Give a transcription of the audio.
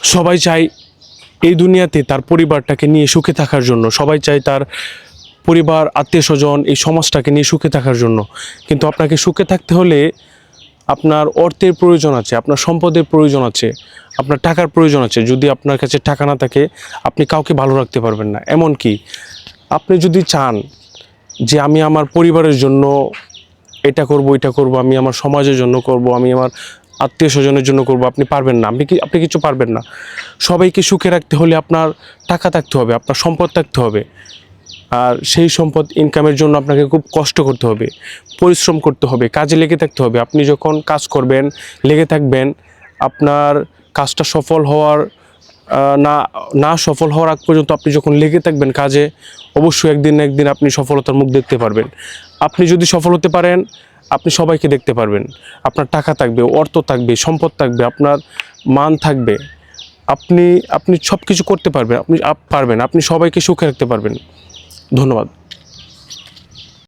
সবাই চায় এই দুনিয়াতে তার পরিবারটাকে নিয়ে সুখে থাকার জন্য, সবাই চায় তার পরিবার, আত্মীয় স্বজন, এই সমাজটাকে নিয়ে সুখে থাকার জন্য। কিন্তু আপনাকে সুখে থাকতে হলে আপনার অর্থের প্রয়োজন আছে, আপনার সম্পদের প্রয়োজন আছে, আপনার টাকার প্রয়োজন আছে। যদি আপনার কাছে টাকা না থাকে, আপনি কাউকে ভালো রাখতে পারবেন না। এমনকি আপনি যদি চান যে আমি আমার পরিবারের জন্য এটা করব, এটা করব, আমি আমার সমাজের জন্য করব, আমি আমার আত্মীয় স্বজনের জন্য করব, আপনি পারবেন না। আপনি কিছু পারবেন না। সবাইকে সুখে রাখতে হলে আপনার টাকা থাকতে হবে, আপনার সম্পদ থাকতে হবে। আর সেই সম্পদ ইনকামের জন্য আপনাকে খুব কষ্ট করতে হবে, পরিশ্রম করতে হবে, কাজে লেগে থাকতে হবে। আপনি যখন কাজ করবেন, লেগে থাকবেন, আপনার কাজটা সফল হওয়ার না না সফল হওয়ার আগ পর্যন্ত আপনি যখন লেগে থাকবেন কাজে, অবশ্যই একদিন না একদিন আপনি সফলতার মুখ দেখতে পারবেন। আপনি যদি সফল হতে পারেন, আপনি সবাইকে দেখতে পারবেন। আপনার টাকা থাকবে, অর্থ থাকবে, সম্পদ থাকবে, আপনার মান থাকবে, আপনি আপনি সব কিছু করতে পারবেন, আপনি পারবেন, আপনি সবাইকে সুখে রাখতে পারবেন। ধন্যবাদ।